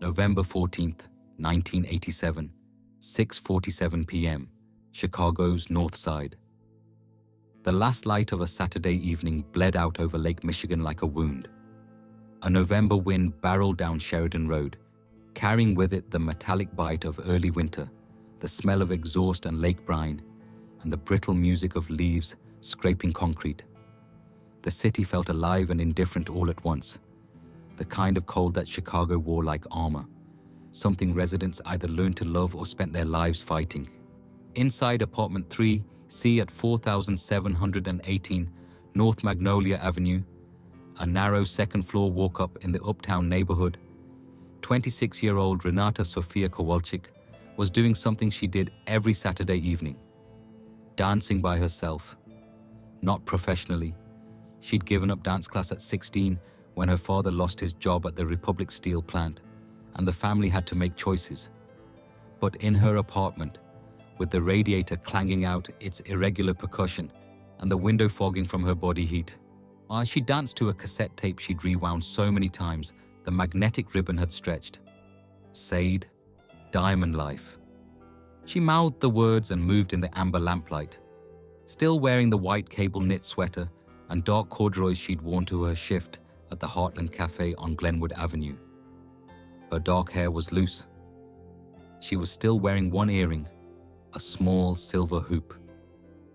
November 14th, 1987, 6:47 p.m., Chicago's North Side. The last light of a Saturday evening bled out over Lake Michigan like a wound. A November wind barreled down Sheridan Road, carrying with it the metallic bite of early winter, the smell of exhaust and lake brine, and the brittle music of leaves scraping concrete. The city felt alive and indifferent all at once, the kind of cold that Chicago wore like armor, something residents either learned to love or spent their lives fighting. Inside apartment 3C at 4718 North Magnolia Avenue, a narrow second-floor walk-up in the uptown neighborhood, 26-year-old Renata Sofia Kowalczyk was doing something she did every Saturday evening, dancing by herself. Not professionally. She'd given up dance class at 16 when her father lost his job at the Republic Steel plant, and the family had to make choices. But in her apartment, with the radiator clanging out its irregular percussion and the window fogging from her body heat, as she danced to a cassette tape she'd rewound so many times the magnetic ribbon had stretched. Sade, Diamond Life. She mouthed the words and moved in the amber lamplight, still wearing the white cable knit sweater and dark corduroys she'd worn to her shift at the Heartland Cafe on Glenwood Avenue. Her dark hair was loose. She was still wearing one earring, a small silver hoop,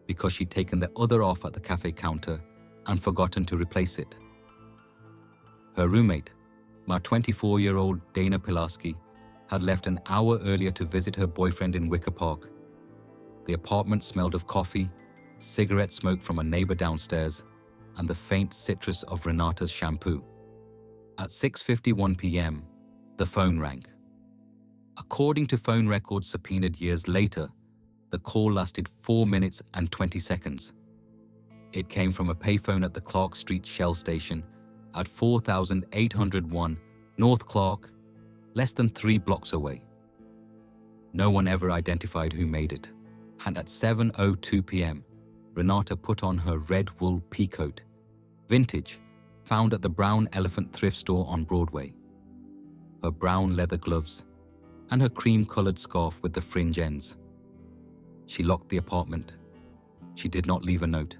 because she'd taken the other off at the cafe counter and forgotten to replace it. Her roommate, my 24-year-old Dana Pilarski, had left an hour earlier to visit her boyfriend in Wicker Park. The apartment smelled of coffee, cigarette smoke from a neighbor downstairs, and the faint citrus of Renata's shampoo. At 6:51 p.m., the phone rang. According to phone records subpoenaed years later, the call lasted 4 minutes and 20 seconds. It came from a payphone at the Clark Street Shell Station at 4801 North Clark, less than 3 blocks away. No one ever identified who made it, and at 7:02 p.m., Renata put on her red wool peacoat, vintage, found at the Brown Elephant thrift store on Broadway, her brown leather gloves, and her cream-colored scarf with the fringe ends. She locked the apartment. She did not leave a note.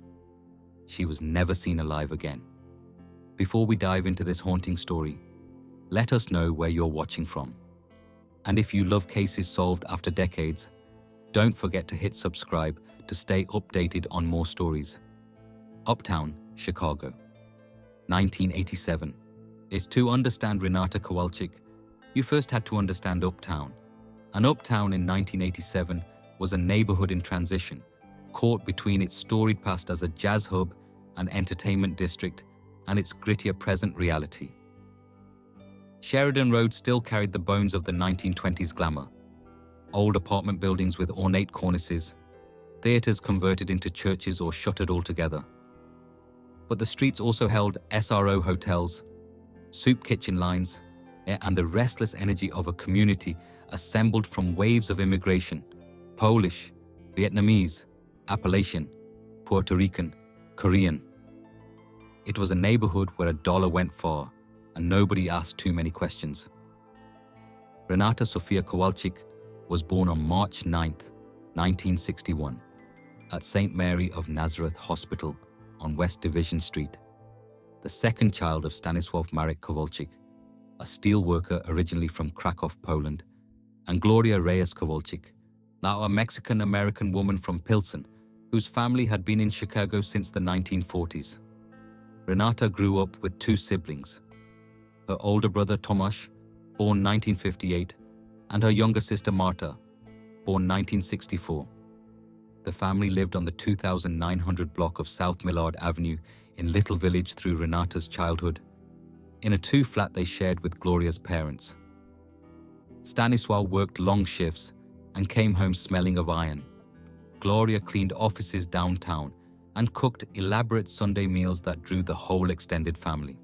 She was never seen alive again. Before we dive into this haunting story, let us know where you're watching from. And if you love cases solved after decades, don't forget to hit subscribe to stay updated on more stories. Uptown, Chicago, 1987. Is to understand Renata Kowalczyk, you first had to understand Uptown. And Uptown in 1987 was a neighborhood in transition, caught between its storied past as a jazz hub and entertainment district and its grittier present reality. Sheridan Road still carried the bones of the 1920s glamour. Old apartment buildings with ornate cornices, theaters converted into churches or shuttered altogether. But the streets also held SRO hotels, soup kitchen lines, and the restless energy of a community assembled from waves of immigration: Polish, Vietnamese, Appalachian, Puerto Rican, Korean. It was a neighborhood where a dollar went far and nobody asked too many questions. Renata Sofia Kowalczyk was born on March 9th, 1961, at St. Mary of Nazareth Hospital on West Division Street, the second child of Stanisław Marek Kowalczyk, a steel worker originally from Krakow, Poland, and Gloria Reyes Kowalczyk, now a Mexican-American woman from Pilsen, whose family had been in Chicago since the 1940s. Renata grew up with 2 siblings, her older brother Tomasz, born 1958, and her younger sister Marta, born 1964. The family lived on the 2,900 block of South Millard Avenue in Little Village through Renata's childhood, in a 2-flat they shared with Gloria's parents. Stanisław worked long shifts and came home smelling of iron. Gloria cleaned offices downtown and cooked elaborate Sunday meals that drew the whole extended family.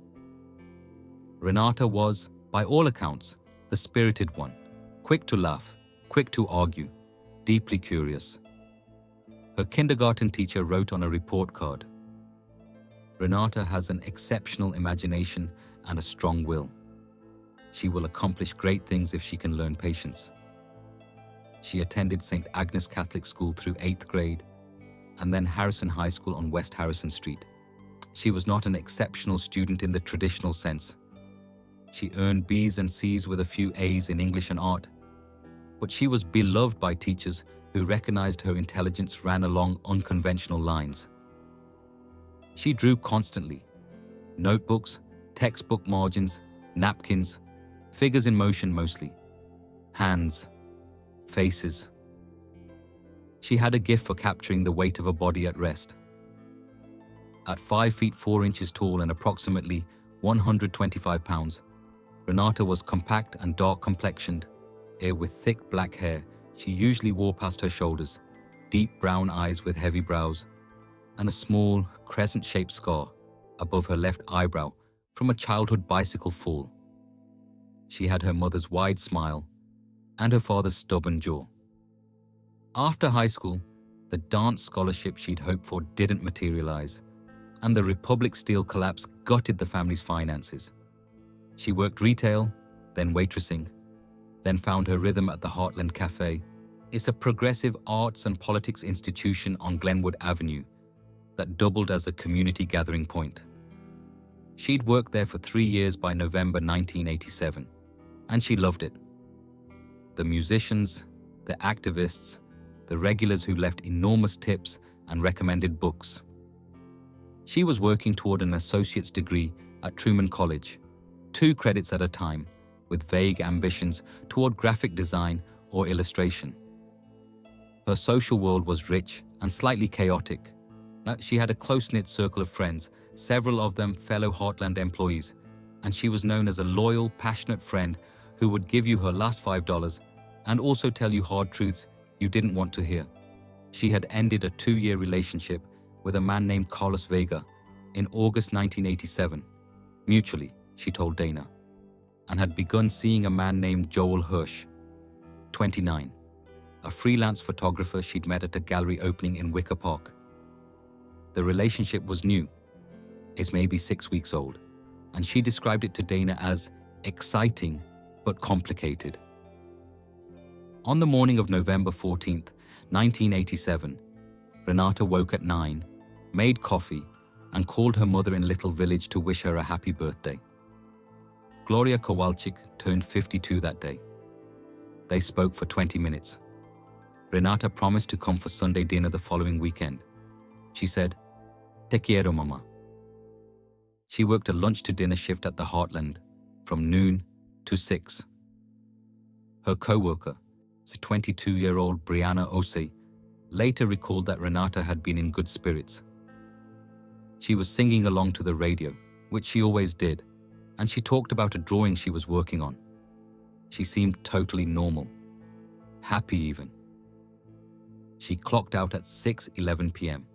Renata was, by all accounts, the spirited one, quick to laugh, quick to argue, deeply curious. Her kindergarten teacher wrote on a report card, "Renata has an exceptional imagination and a strong will." She will accomplish great things if she can learn patience. She attended St. Agnes Catholic School through 8th grade and then Harrison High School on West Harrison Street. She was not an exceptional student in the traditional sense. She earned B's and C's with a few A's in English and art, but she was beloved by teachers who recognized her intelligence ran along unconventional lines. She drew constantly. Notebooks, textbook margins, napkins, figures in motion mostly. Hands, faces. She had a gift for capturing the weight of a body at rest. At 5 feet 4 inches tall and approximately 125 pounds, Renata was compact and dark complexioned, with thick black hair she usually wore past her shoulders, deep brown eyes with heavy brows, and a small, crescent-shaped scar above her left eyebrow from a childhood bicycle fall. She had her mother's wide smile and her father's stubborn jaw. After high school, the dance scholarship she'd hoped for didn't materialize, and the Republic Steel collapse gutted the family's finances. She worked retail, then waitressing, then found her rhythm at the Heartland Cafe. It's a progressive arts and politics institution on Glenwood Avenue that doubled as a community gathering point. She'd worked there for 3 years by November 1987, and she loved it. The musicians, the activists, the regulars who left enormous tips and recommended books. She was working toward an associate's degree at Truman College, 2 credits at a time, with vague ambitions toward graphic design or illustration. Her social world was rich and slightly chaotic. She had a close-knit circle of friends, several of them fellow Heartland employees, and she was known as a loyal, passionate friend who would give you her last $5 and also tell you hard truths you didn't want to hear. She had ended a 2-year relationship with a man named Carlos Vega in August 1987, mutually, she told Dana, and had begun seeing a man named Joel Hirsch, 29, a freelance photographer she'd met at a gallery opening in Wicker Park. The relationship was new, it's maybe 6 weeks old, and she described it to Dana as exciting but complicated. On the morning of November 14th, 1987, Renata woke at 9, made coffee, and called her mother in Little Village to wish her a happy birthday. Gloria Kowalczyk turned 52 that day. They spoke for 20 minutes. Renata promised to come for Sunday dinner the following weekend. She said, "Te quiero, mama." She worked a lunch to dinner shift at the Heartland from noon to 6. Her co-worker, the 22-year-old Brianna Osei, later recalled that Renata had been in good spirits. She was singing along to the radio, which she always did, and she talked about a drawing she was working on. She seemed totally normal, happy even. She clocked out at 6:11 p.m.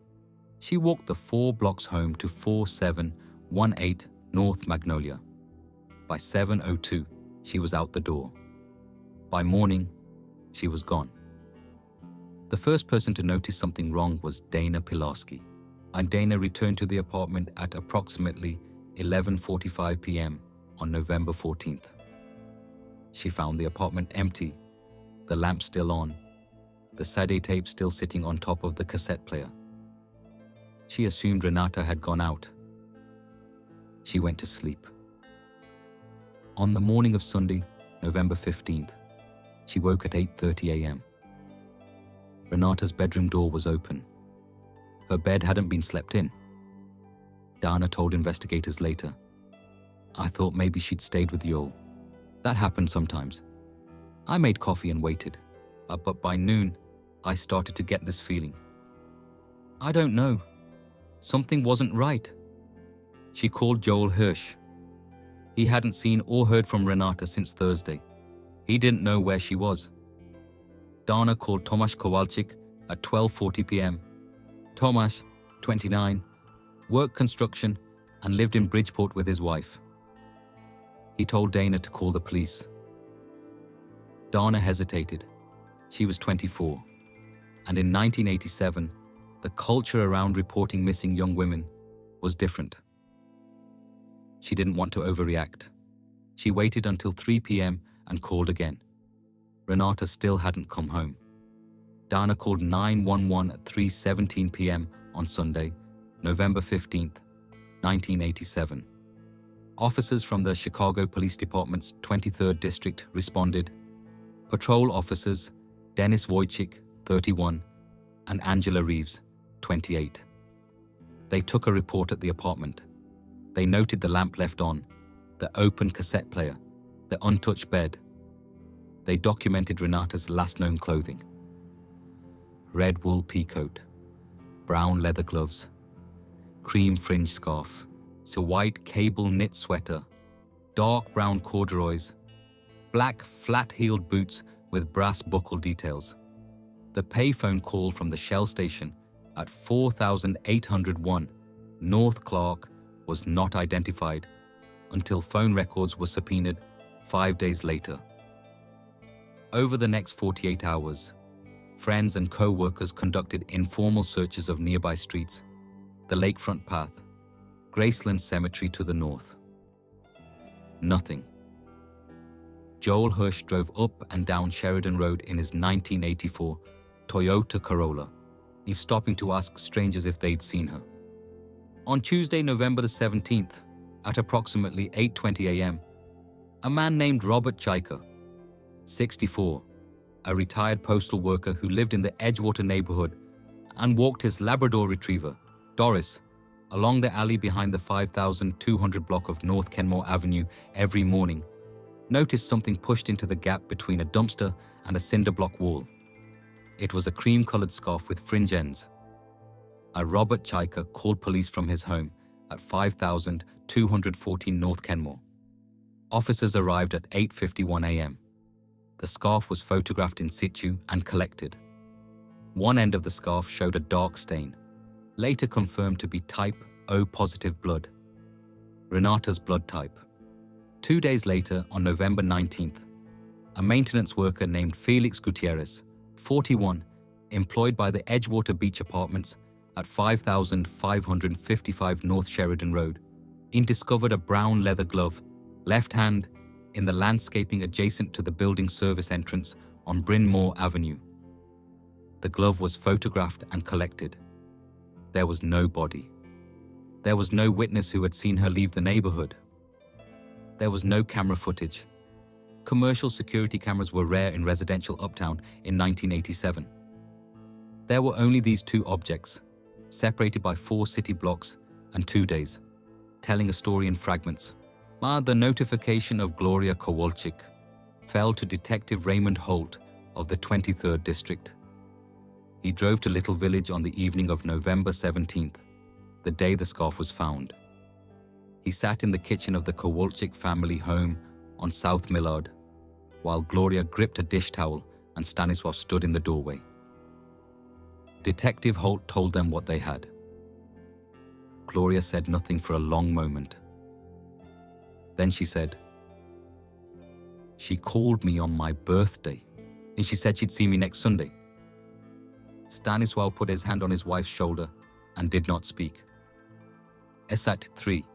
She walked the 4 blocks home to 4718 North Magnolia. By 7:02, she was out the door. By morning, she was gone. The first person to notice something wrong was Dana Pilarski, and Dana returned to the apartment at approximately 11:45 p.m. on November 14th. She found the apartment empty, the lamp still on, the CD tape still sitting on top of the cassette player. She assumed Renata had gone out. She went to sleep. On the morning of Sunday, November 15th, she woke at 8:30 a.m. Renata's bedroom door was open. Her bed hadn't been slept in. Dana told investigators later, "I thought maybe she'd stayed with Joel. That happened sometimes. I made coffee and waited, but by noon, I started to get this feeling. I don't know. Something wasn't right." She called Joel Hirsch. He hadn't seen or heard from Renata since Thursday. He didn't know where she was. Dana called Tomasz Kowalczyk at 12:40 p.m. Tomasz, 29, worked construction and lived in Bridgeport with his wife. He told Dana to call the police. Dana hesitated. She was 24, and in 1987, the culture around reporting missing young women was different. She didn't want to overreact. She waited until 3 p.m. and called again. Renata still hadn't come home. Dana called 911 at 3:17 p.m. on Sunday, November 15th, 1987. Officers from the Chicago Police Department's 23rd District responded. Patrol officers Dennis Wojcik, 31, and Angela Reeves, 28. They took a report at the apartment. They noted the lamp left on, the open cassette player, the untouched bed. They documented Renata's last known clothing. Red wool peacoat, brown leather gloves, cream fringe scarf, a white cable knit sweater, dark brown corduroys, black flat-heeled boots with brass buckle details. The payphone call from the Shell station at 4801 North Clark was not identified until phone records were subpoenaed 5 days later. Over the next 48 hours, friends and co-workers conducted informal searches of nearby streets, the lakefront path, Graceland Cemetery to the north. Nothing. Joel Hirsch drove up and down Sheridan Road in his 1984 Toyota Corolla. He's stopping to ask strangers if they'd seen her. On Tuesday, November the 17th, at approximately 8:20 a.m., a man named Robert Chaika, 64, a retired postal worker who lived in the Edgewater neighborhood and walked his Labrador retriever, Doris, along the alley behind the 5200 block of North Kenmore Avenue every morning, noticed something pushed into the gap between a dumpster and a cinder block wall. It was a cream-colored scarf with fringe ends. Robert Chaika called police from his home at 5214 North Kenmore. Officers arrived at 8:51 a.m. The scarf was photographed in situ and collected. One end of the scarf showed a dark stain, later confirmed to be type O positive blood, Renata's blood type. 2 days later, on November 19th, a maintenance worker named Felix Gutierrez, 41, employed by the Edgewater Beach Apartments at 5555 North Sheridan Road, discovered a brown leather glove, left hand, in the landscaping adjacent to the building service entrance on Bryn Mawr Avenue. The glove was photographed and collected. There was no body. There was no witness who had seen her leave the neighborhood. There was no camera footage. Commercial security cameras were rare in residential Uptown in 1987. There were only these two objects, separated by 4 city blocks and 2 days, telling a story in fragments. The notification of Gloria Kowalczyk fell to Detective Raymond Holt of the 23rd District. He drove to Little Village on the evening of November 17th, the day the scarf was found. He sat in the kitchen of the Kowalczyk family home on South Millard, while Gloria gripped a dish towel and Stanisław stood in the doorway. Detective Holt told them what they had. Gloria said nothing for a long moment. Then she said, "She called me on my birthday, and she said she'd see me next Sunday." Stanisław put his hand on his wife's shoulder and did not speak. ESAT 3.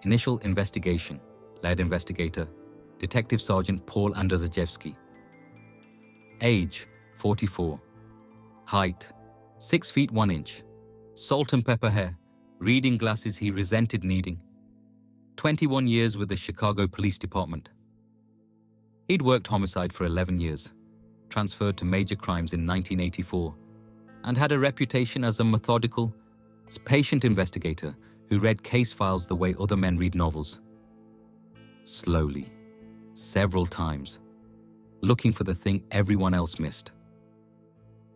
Initial Investigation, Lead Investigator, Detective Sergeant Paul Andrzejewski. Age, 44. Height, 6 feet 1 inch. Salt and pepper hair, reading glasses he resented needing. 21 years with the Chicago Police Department. He'd worked homicide for 11 years, transferred to major crimes in 1984, and had a reputation as a methodical, patient investigator who read case files the way other men read novels. Slowly, several times, looking for the thing everyone else missed.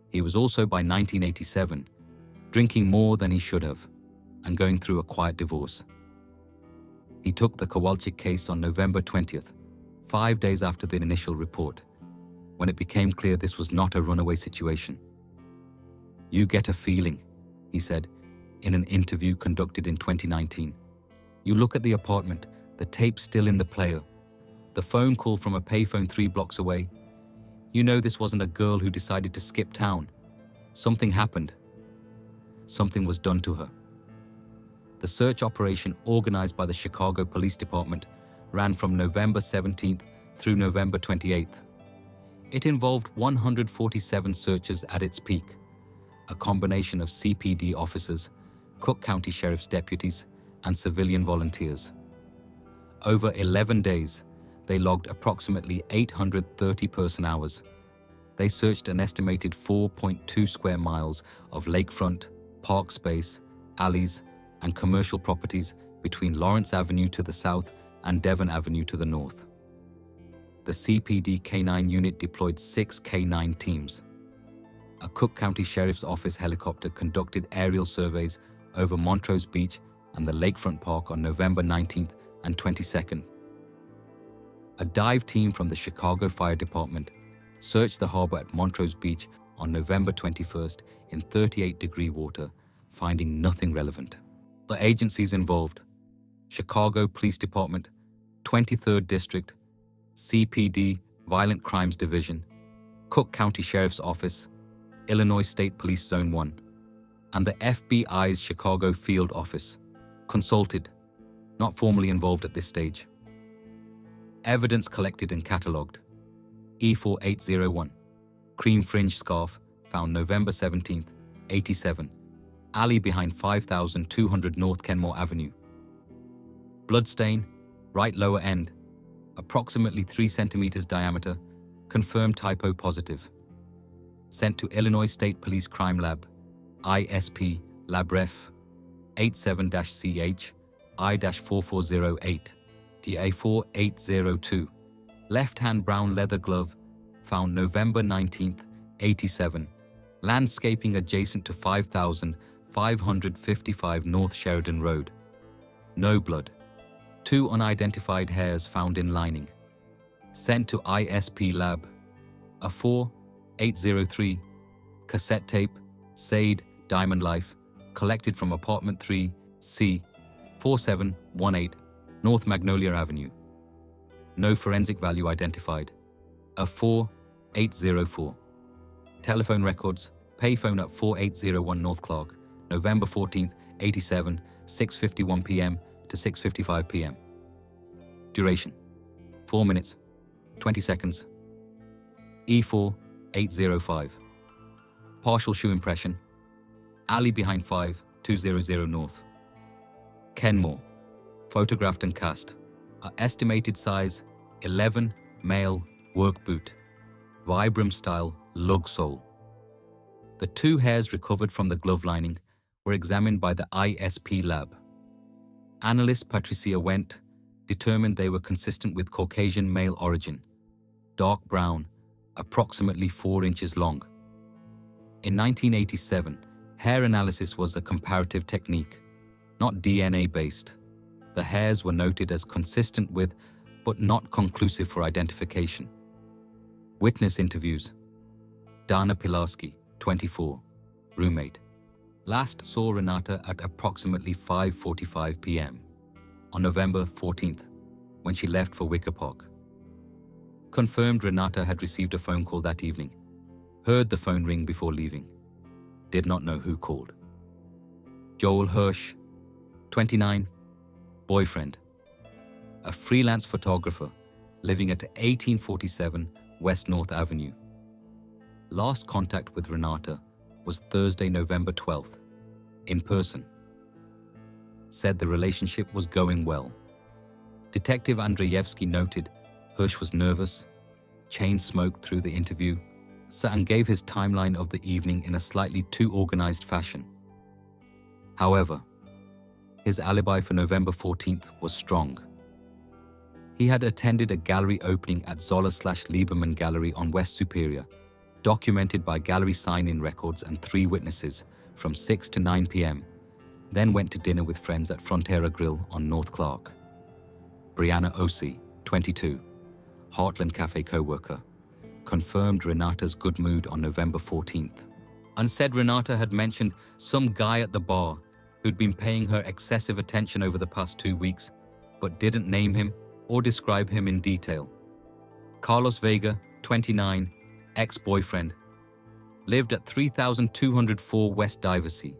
He was also, by 1987, drinking more than he should have and going through a quiet divorce. He took the Kowalczyk case on November 20th, 5 days after the initial report, when it became clear this was not a runaway situation. "You get a feeling," he said in an interview conducted in 2019. "You look at the apartment, the tape still in the player, the phone call from a payphone 3 blocks away. You know this wasn't a girl who decided to skip town. Something happened. Something was done to her." The search operation organized by the Chicago Police Department ran from November 17th through November 28th. It involved 147 searches at its peak, a combination of CPD officers, Cook County Sheriff's deputies, and civilian volunteers. Over 11 days, they logged approximately 830 person-hours. They searched an estimated 4.2 square miles of lakefront, park space, alleys, and commercial properties between Lawrence Avenue to the south and Devon Avenue to the north. The CPD K-9 unit deployed 6 K-9 teams. A Cook County Sheriff's Office helicopter conducted aerial surveys over Montrose Beach and the lakefront park on November 19th and 22nd. A dive team from the Chicago Fire Department searched the harbor at Montrose Beach on November 21st in 38-degree water, finding nothing relevant. The agencies involved: Chicago Police Department, 23rd District, CPD Violent Crimes Division, Cook County Sheriff's Office, Illinois State Police Zone 1, and the FBI's Chicago Field Office, consulted, not formally involved at this stage. Evidence collected and catalogued: E4801, cream fringe scarf, found November 17th, 87, alley behind 5200 North Kenmore Avenue. Bloodstain, right lower end, approximately 3 centimeters diameter, confirmed typo positive. Sent to Illinois State Police Crime Lab, ISP, Lab Ref 87-CH, I-4408, DA4802. Left-hand brown leather glove, found November 19th, 87. Landscaping adjacent to 5555 North Sheridan Road. No blood. 2 unidentified hairs found in lining. Sent to ISP Lab. A 4803 cassette tape, Sade, Diamond Life, collected from apartment 3C, 4718 North Magnolia Avenue. No forensic value identified. A 4804. Telephone records, payphone at 4801 North Clark, November 14th, 87, 6:51 p.m. to 6:55 p.m. Duration: 4 minutes, 20 seconds. E4805. Partial shoe impression. Alley behind 5200 North. Kenmore. Photographed and cast. Estimated size 11, male, work boot. Vibram style, lug sole. The 2 hairs recovered from the glove lining were examined by the ISP lab. Analyst Patricia Wendt determined they were consistent with Caucasian male origin, dark brown, approximately 4 inches long. In 1987, hair analysis was a comparative technique, not DNA-based. The hairs were noted as consistent with, but not conclusive for identification. Witness interviews. Dana Pilarski, 24, roommate. Last saw Renata at approximately 5:45 p.m. on November 14th, when she left for Wicker Park. Confirmed Renata had received a phone call that evening. Heard the phone ring before leaving. Did not know who called. Joel Hirsch, 29, boyfriend. A freelance photographer living at 1847 West North Avenue. Last contact with Renata was Thursday, November 12th, in person. Said the relationship was going well. Detective Andrzejewski noted Hirsch was nervous, chain smoked through the interview, and gave his timeline of the evening in a slightly too organized fashion. However, his alibi for November 14th was strong. He had attended a gallery opening at Zoller/Lieberman Gallery on West Superior, documented by gallery sign-in records and 3 witnesses from 6 to 9 p.m., then went to dinner with friends at Frontera Grill on North Clark. Brianna Osei, 22, Heartland Cafe co-worker, confirmed Renata's good mood on November 14th, and said Renata had mentioned some guy at the bar who'd been paying her excessive attention over the past 2 weeks, but didn't name him or describe him in detail. Carlos Vega, 29, ex-boyfriend, lived at 3204 West Diversey.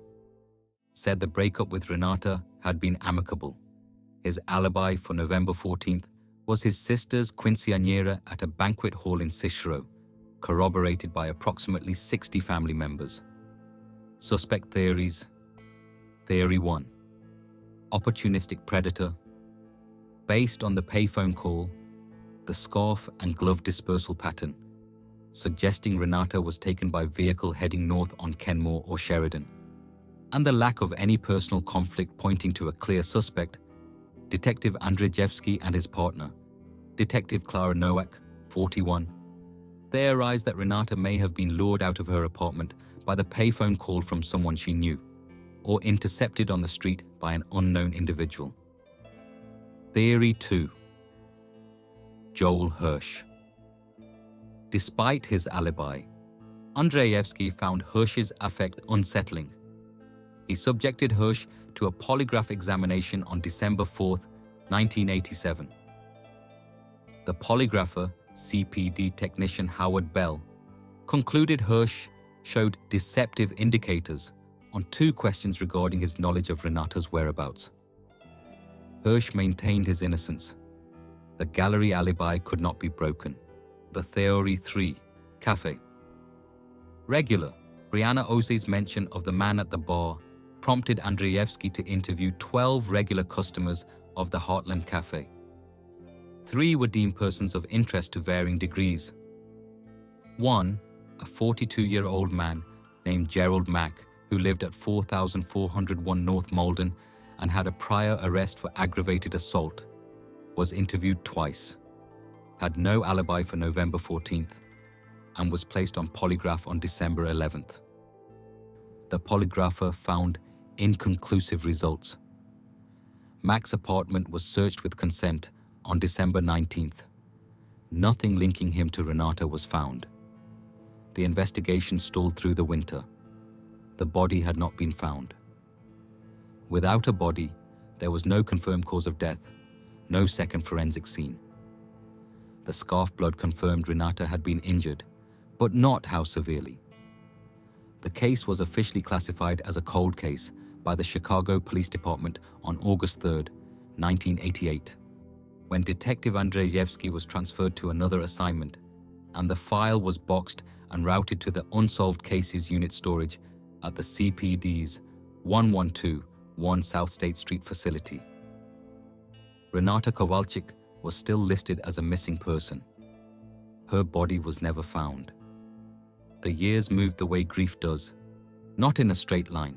Said the breakup with Renata had been amicable. His alibi for November 14th was his sister's quinceañera at a banquet hall in Cicero, corroborated by approximately 60 family members. Suspect theories. Theory 1. Opportunistic predator. Based on the payphone call, the scarf and glove dispersal pattern, suggesting Renata was taken by vehicle heading north on Kenmore or Sheridan, and the lack of any personal conflict pointing to a clear suspect, Detective Andrzejewski and his partner, Detective Clara Nowak, 41, theorized that Renata may have been lured out of her apartment by the payphone call from someone she knew, or intercepted on the street by an unknown individual. Theory 2. Joel Hirsch. Despite his alibi, Andrzejewski found Hirsch's affect unsettling. He subjected Hirsch to a polygraph examination on December 4, 1987. The polygrapher, CPD technician Howard Bell, concluded Hirsch showed deceptive indicators on 2 questions regarding his knowledge of Renata's whereabouts. Hirsch maintained his innocence. The gallery alibi could not be broken. The Theory 3. Cafe. Regular, Brianna Ose's mention of the man at the bar prompted Andrzejewski to interview 12 regular customers of the Heartland Cafe. 3 were deemed persons of interest to varying degrees. 1, a 42-year-old man named Gerald Mack, who lived at 4401 North Malden and had a prior arrest for aggravated assault, was interviewed twice, had no alibi for November 14th, and was placed on polygraph on December 11th. The polygrapher found inconclusive results. Mack's apartment was searched with consent on December 19th. Nothing linking him to Renata was found. The investigation stalled through the winter. The body had not been found. Without a body, there was no confirmed cause of death, no second forensic scene. The scarf blood confirmed Renata had been injured, but not how severely. The case was officially classified as a cold case by the Chicago Police Department on August 3, 1988, when Detective Andrzejewski was transferred to another assignment, and the file was boxed and routed to the Unsolved Cases Unit storage at the CPD's 1121 South State Street facility. Renata Kowalczyk was still listed as a missing person. Her body was never found. The years moved the way grief does, not in a straight line.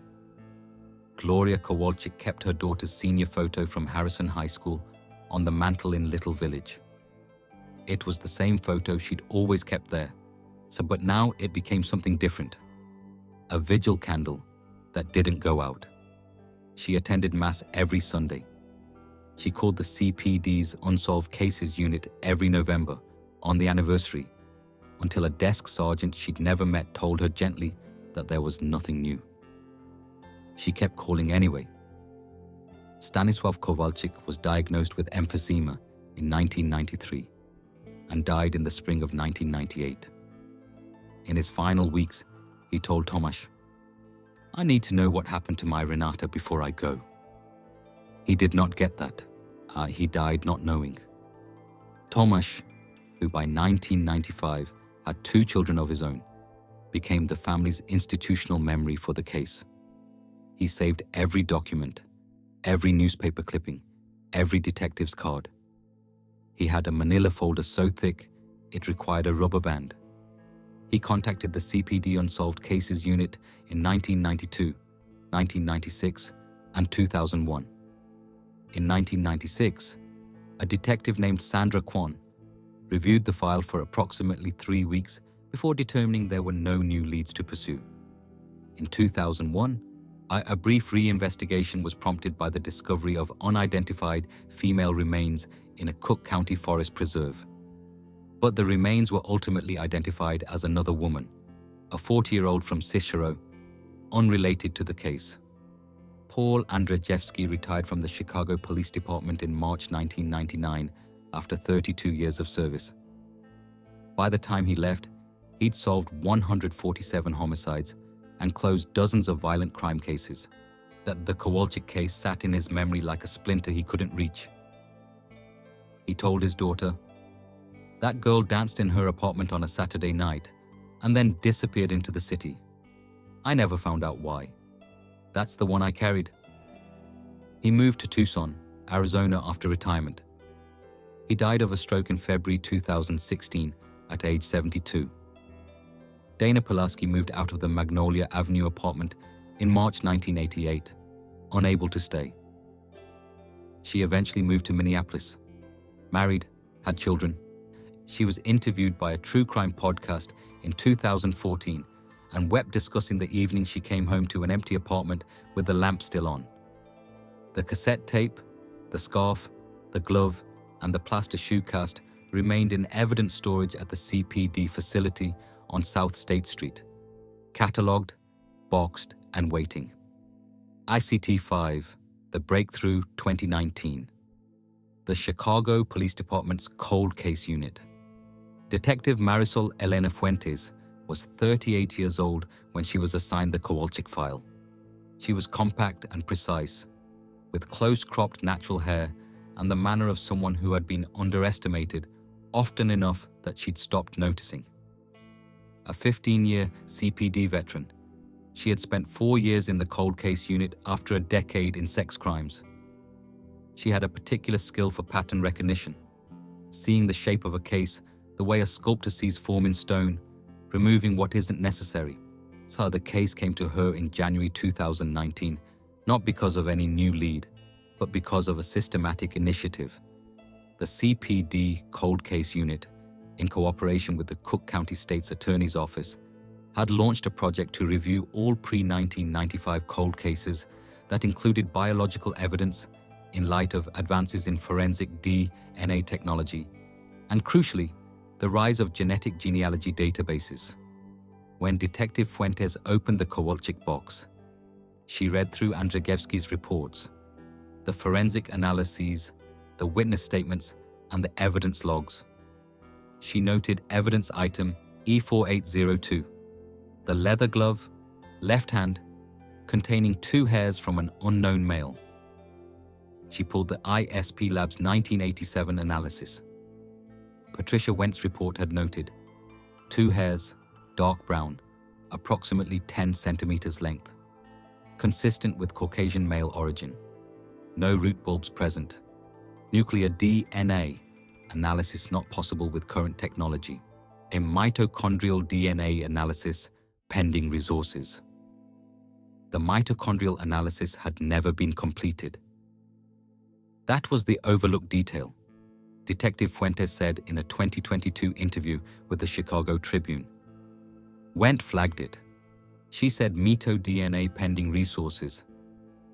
Gloria Kowalczyk kept her daughter's senior photo from Harrison High School on the mantle in Little Village. It was the same photo she'd always kept there, but now it became something different. A vigil candle that didn't go out. She attended Mass every Sunday. She called the CPD's Unsolved Cases Unit every November on the anniversary, until a desk sergeant she'd never met told her gently that there was nothing new. She kept calling anyway. Stanisław Kowalczyk was diagnosed with emphysema in 1993 and died in the spring of 1998. In his final weeks, he told Tomasz, "I need to know what happened to my Renata before I go." He did not get that. He died not knowing. Tomasz, who by 1995 had 2 children of his own, became the family's institutional memory for the case. He saved every document, every newspaper clipping, every detective's card. He had a manila folder so thick it required a rubber band. He contacted the CPD Unsolved Cases Unit in 1992, 1996, and 2001. In 1996, a detective named Sandra Kwan reviewed the file for approximately 3 weeks before determining there were no new leads to pursue. In 2001, a brief reinvestigation was prompted by the discovery of unidentified female remains in a Cook County forest preserve. But the remains were ultimately identified as another woman, a 40-year-old from Cicero, unrelated to the case. Paul Andrzejewski retired from the Chicago Police Department in March 1999 after 32 years of service. By the time he left, he'd solved 147 homicides and closed dozens of violent crime cases. That the Kowalczyk case sat in his memory like a splinter he couldn't reach. He told his daughter, "That girl danced in her apartment on a Saturday night and then disappeared into the city. I never found out why. That's the one I carried." He moved to Tucson, Arizona after retirement. He died of a stroke in February 2016 at age 72. Dana Pulaski moved out of the Magnolia Avenue apartment in March 1988, unable to stay. She eventually moved to Minneapolis, married, had children. She was interviewed by a true crime podcast in 2014 and wept discussing the evening she came home to an empty apartment with the lamp still on. The cassette tape, the scarf, the glove, and the plaster shoe cast remained in evidence storage at the CPD facility on South State Street, catalogued, boxed, and waiting. ICT-5, The Breakthrough 2019. The Chicago Police Department's Cold Case Unit. Detective Marisol Elena Fuentes was 38 years old when she was assigned the Kowalczyk file. She was compact and precise, with close-cropped natural hair and the manner of someone who had been underestimated often enough that she'd stopped noticing. A 15-year CPD veteran, she had spent 4 years in the cold case unit after a decade in sex crimes. She had a particular skill for pattern recognition, seeing the shape of a case the way a sculptor sees form in stone, removing what isn't necessary. So the case came to her in January 2019, not because of any new lead, but because of a systematic initiative. The CPD Cold Case Unit, in cooperation with the Cook County State's Attorney's Office, had launched a project to review all pre-1995 cold cases that included biological evidence in light of advances in forensic DNA technology, and crucially, the rise of genetic genealogy databases. When Detective Fuentes opened the Kowalczyk box, she read through Andrzejewski's reports, the forensic analyses, the witness statements, and the evidence logs. She noted evidence item E4802, the leather glove, left hand, containing 2 hairs from an unknown male. She pulled the ISP Lab's 1987 analysis. Patricia Wentz report had noted 2 hairs, dark brown, approximately 10 centimeters length, consistent with Caucasian male origin. No root bulbs present. Nuclear DNA analysis not possible with current technology. A mitochondrial DNA analysis pending resources. The mitochondrial analysis had never been completed. That was the overlooked detail, Detective Fuentes said in a 2022 interview with the Chicago Tribune. Went flagged it. She said mito DNA pending resources,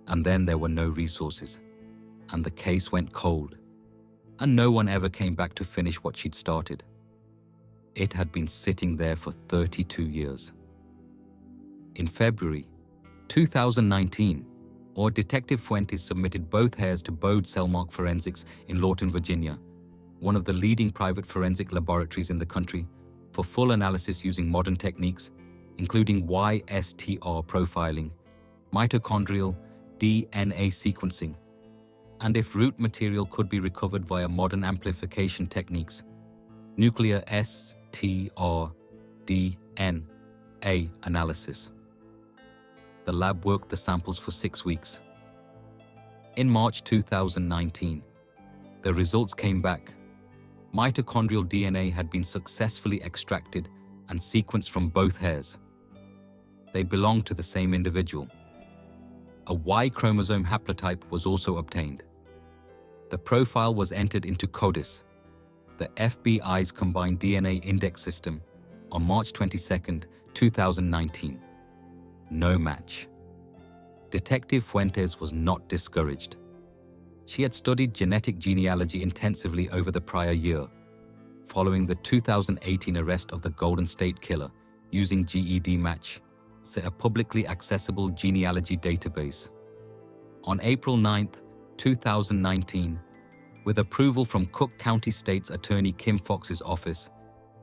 and then there were no resources, and the case went cold, and no one ever came back to finish what she'd started. It had been sitting there for 32 years. In February 2019, Detective Fuentes submitted both hairs to Bode Cellmark Forensics in Lawton, Virginia, one of the leading private forensic laboratories in the country, for full analysis using modern techniques, including YSTR profiling, mitochondrial DNA sequencing, and if root material could be recovered via modern amplification techniques, nuclear STR DNA analysis. The lab worked the samples for 6 weeks. In March 2019, the results came back. Mitochondrial DNA had been successfully extracted and sequenced from both hairs. They belonged to the same individual. A Y chromosome haplotype was also obtained. The profile was entered into CODIS, the FBI's combined DNA index system, on March 22, 2019. No match. Detective Fuentes was not discouraged. She had studied genetic genealogy intensively over the prior year, following the 2018 arrest of the Golden State Killer using GED Match, a publicly accessible genealogy database. On April 9, 2019, with approval from Cook County State's Attorney Kim Fox's office,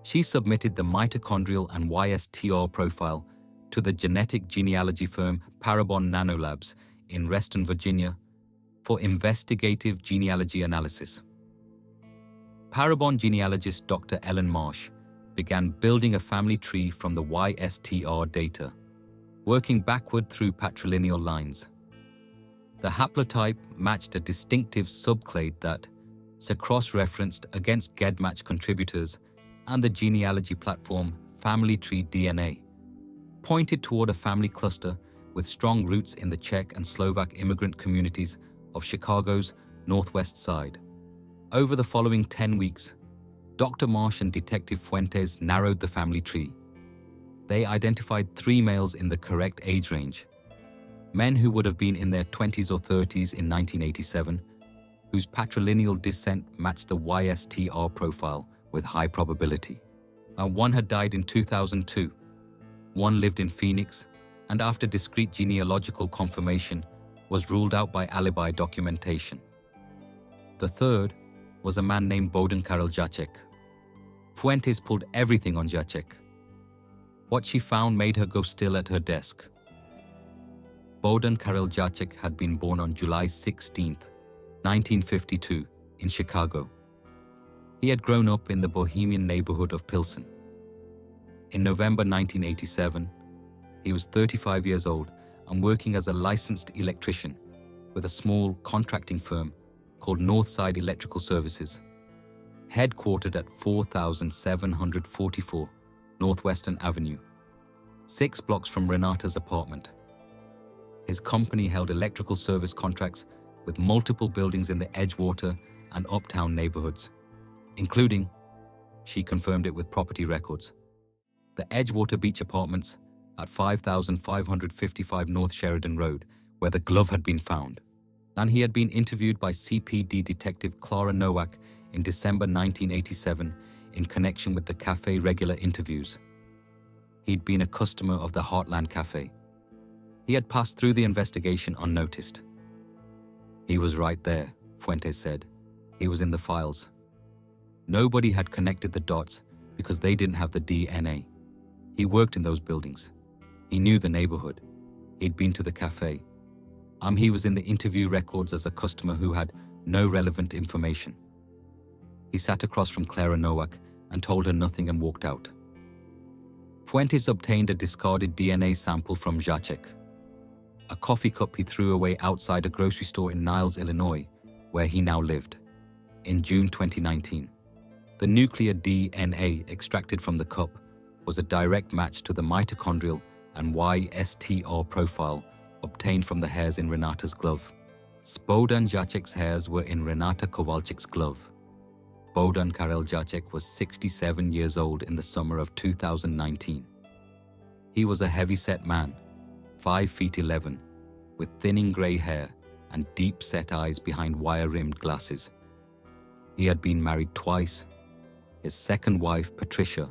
she submitted the mitochondrial and YSTR profile to the genetic genealogy firm Parabon Nanolabs in Reston, Virginia, for investigative genealogy analysis. Parabon genealogist Dr. Ellen Marsh began building a family tree from the YSTR data, working backward through patrilineal lines. The haplotype matched a distinctive subclade that, so cross-referenced against GEDmatch contributors and the genealogy platform Family Tree DNA, pointed toward a family cluster with strong roots in the Czech and Slovak immigrant communities of Chicago's northwest side. Over the following 10 weeks, Dr. Marsh and Detective Fuentes narrowed the family tree. They identified 3 males in the correct age range, men who would have been in their 20s or 30s in 1987, whose patrilineal descent matched the YSTR profile with high probability. One had died in 2002, one lived in Phoenix, and after discrete genealogical confirmation, was ruled out by alibi documentation. The third was a man named Bohdan Karel Jacek. Fuentes pulled everything on Jacek. What she found made her go still at her desk. Bohdan Karel Jacek had been born on July 16, 1952, in Chicago. He had grown up in the bohemian neighborhood of Pilsen. In November 1987, he was 35 years old and working as a licensed electrician with a small contracting firm called Northside Electrical Services, headquartered at 4744 Northwestern Avenue, 6 blocks from Renata's apartment. His company held electrical service contracts with multiple buildings in the Edgewater and Uptown neighborhoods, including, she confirmed it with property records, the Edgewater Beach Apartments at 5555 North Sheridan Road, where the glove had been found. And he had been interviewed by CPD detective Clara Nowak in December 1987 in connection with the cafe regular interviews. He'd been a customer of the Heartland Cafe. He had passed through the investigation unnoticed. He was right there, Fuentes said. He was in the files. Nobody had connected the dots because they didn't have the DNA. He worked in those buildings. He knew the neighborhood. He'd been to the cafe. He was in the interview records as a customer who had no relevant information. He sat across from Clara Nowak and told her nothing and walked out. Fuentes obtained a discarded DNA sample from Jacek, a coffee cup he threw away outside a grocery store in Niles, Illinois, where he now lived, in June 2019. The nuclear DNA extracted from the cup was a direct match to the mitochondrial and YSTR profile obtained from the hairs in Renata's glove. Bohdan Jacek's hairs were in Renata Kowalczyk's glove. Bohdan Karel Jacek was 67 years old in the summer of 2019. He was a heavy-set man, 5 feet 11, with thinning grey hair and deep-set eyes behind wire-rimmed glasses. He had been married twice. His second wife, Patricia,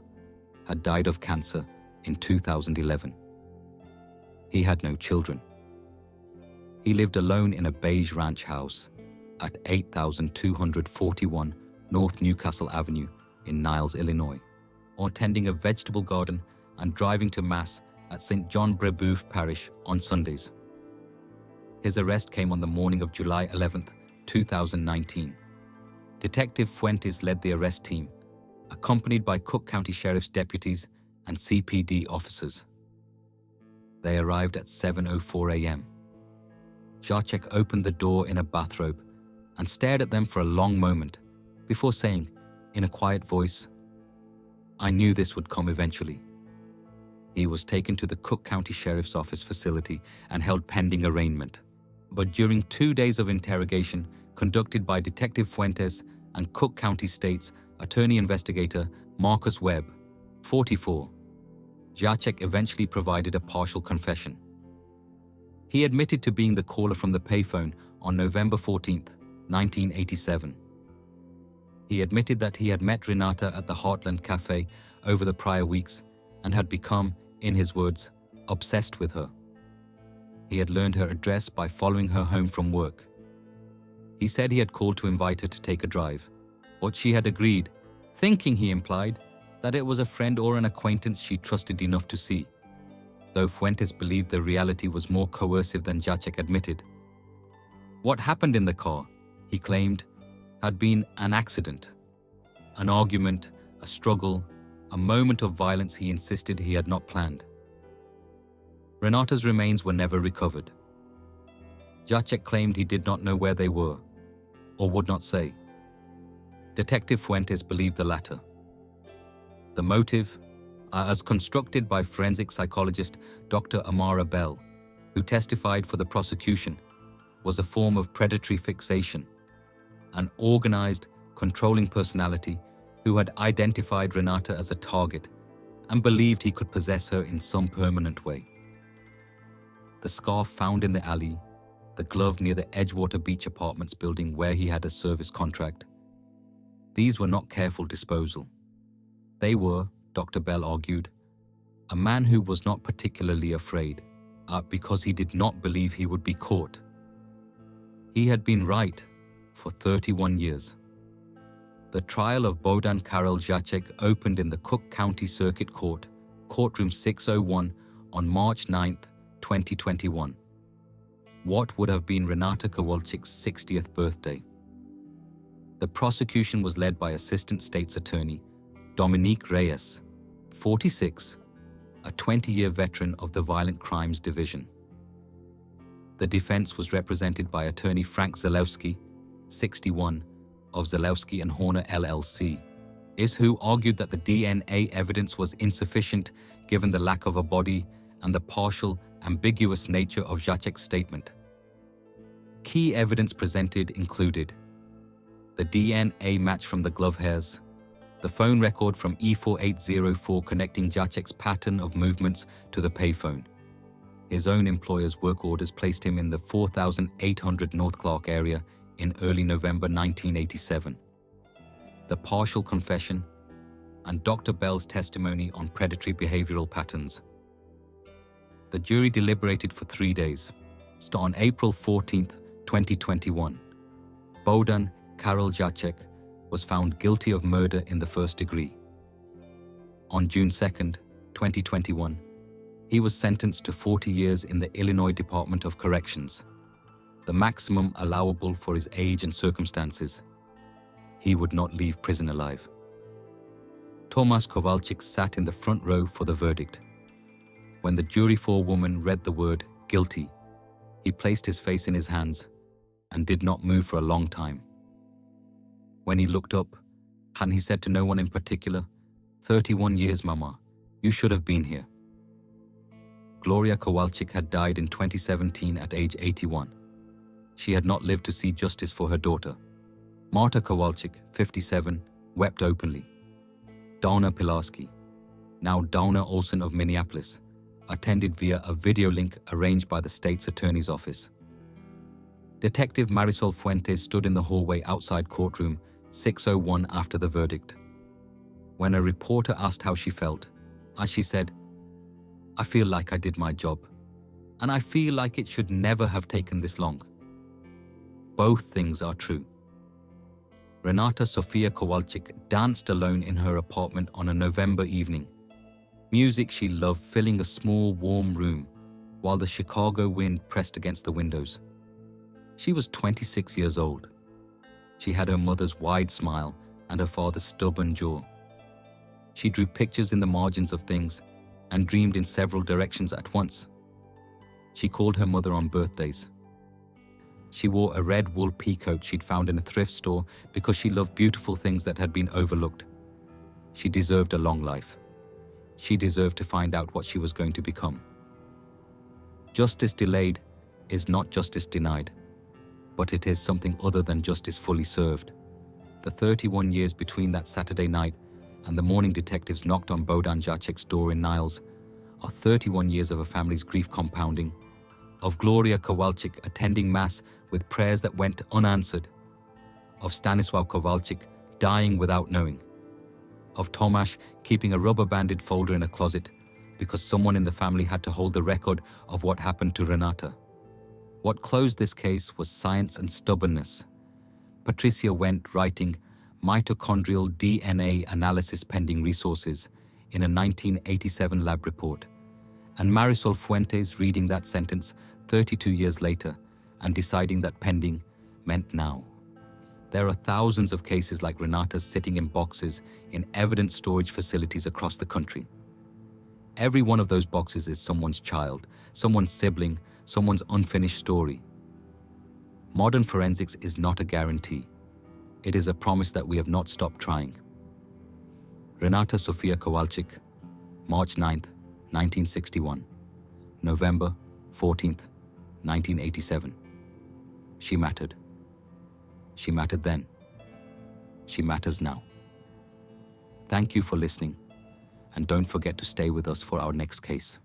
had died of cancer in 2011. He had no children. He lived alone in a beige ranch house at 8241 North Newcastle Avenue in Niles, Illinois, or tending a vegetable garden and driving to Mass at St. John Brebeuf Parish on Sundays. His arrest came on the morning of July 11, 2019. Detective Fuentes led the arrest team, accompanied by Cook County Sheriff's deputies and CPD officers. They arrived at 7:04 a.m. Jacek opened the door in a bathrobe and stared at them for a long moment before saying, in a quiet voice, "I knew this would come eventually." He was taken to the Cook County Sheriff's Office facility and held pending arraignment. But during 2 days of interrogation conducted by Detective Fuentes and Cook County State's attorney investigator Marcus Webb, 44, Jacek eventually provided a partial confession. He admitted to being the caller from the payphone on November 14, 1987. He admitted that he had met Renata at the Heartland Cafe over the prior weeks and had become, in his words, obsessed with her. He had learned her address by following her home from work. He said he had called to invite her to take a drive, but she had agreed, thinking, he implied, that it was a friend or an acquaintance she trusted enough to see, though Fuentes believed the reality was more coercive than Jacek admitted. What happened in the car, he claimed, had been an accident. An argument, a struggle, a moment of violence he insisted he had not planned. Renata's remains were never recovered. Jacek claimed he did not know where they were, or would not say. Detective Fuentes believed the latter. The motive, as constructed by forensic psychologist Dr. Amara Bell, who testified for the prosecution, was a form of predatory fixation, an organized, controlling personality who had identified Renata as a target and believed he could possess her in some permanent way. The scarf found in the alley, the glove near the Edgewater Beach Apartments building where he had a service contract, these were not careful disposal. They were, Dr. Bell argued, a man who was not particularly afraid, because he did not believe he would be caught. He had been right for 31 years. The trial of Bohdan Karol Jacek opened in the Cook County Circuit Court, Courtroom 601, on March 9, 2021. What would have been Renata Kowalczyk's 60th birthday? The prosecution was led by Assistant State's Attorney Dominique Reyes, 46, a 20-year veteran of the Violent Crimes Division. The defense was represented by attorney Frank Zalewski, 61, of Zalewski and Horner LLC, who argued that the DNA evidence was insufficient given the lack of a body and the partial, ambiguous nature of Jacek's statement. Key evidence presented included the DNA match from the glove hairs, the phone record from E4804 connecting Jacek's pattern of movements to the payphone. His own employer's work orders placed him in the 4800 North Clark area in early November 1987. The partial confession and Dr. Bell's testimony on predatory behavioral patterns. The jury deliberated for 3 days. On April 14, 2021, Bohdan Karol Jacek was found guilty of murder in the first degree. On June 2, 2021, he was sentenced to 40 years in the Illinois Department of Corrections, the maximum allowable for his age and circumstances. He would not leave prison alive. Tomasz Kowalczyk sat in the front row for the verdict. When the jury forewoman read the word guilty, he placed his face in his hands and did not move for a long time. When he looked up, and he said to no one in particular, 31 years, Mama, you should have been here. Gloria Kowalczyk had died in 2017 at age 81. She had not lived to see justice for her daughter. Marta Kowalczyk, 57, wept openly. Donna Pilarski, now Donna Olson of Minneapolis, attended via a video link arranged by the state's attorney's office. Detective Marisol Fuentes stood in the hallway outside courtroom 601 after the verdict. When a reporter asked how she felt, as she said, I feel like I did my job, and I feel like it should never have taken this long. Both things are true. Renata Sofia Kowalczyk danced alone in her apartment on a November evening. Music she loved filling a small, warm room, while the Chicago wind pressed against the windows. She was 26 years old. She had her mother's wide smile and her father's stubborn jaw. She drew pictures in the margins of things and dreamed in several directions at once. She called her mother on birthdays. She wore a red wool peacoat she'd found in a thrift store because she loved beautiful things that had been overlooked. She deserved a long life. She deserved to find out what she was going to become. Justice delayed is not justice denied, but it is something other than justice fully served. The 31 years between that Saturday night and the morning detectives knocked on Bohdan Jacek's door in Niles are 31 years of a family's grief compounding, of Gloria Kowalczyk attending Mass with prayers that went unanswered, of Stanisław Kowalczyk dying without knowing, of Tomasz keeping a rubber-banded folder in a closet because someone in the family had to hold the record of what happened to Renata. What closed this case was science and stubbornness. Patricia Wendt writing mitochondrial DNA analysis pending resources in a 1987 lab report, and Marisol Fuentes reading that sentence 32 years later and deciding that pending meant now. There are thousands of cases like Renata's sitting in boxes in evidence storage facilities across the country. Every one of those boxes is someone's child, someone's sibling, someone's unfinished story. Modern forensics is not a guarantee. It is a promise that we have not stopped trying. Renata Sofia Kowalczyk, March 9th, 1961, November 14th, 1987. She mattered. She mattered then. She matters now. Thank you for listening, and don't forget to stay with us for our next case.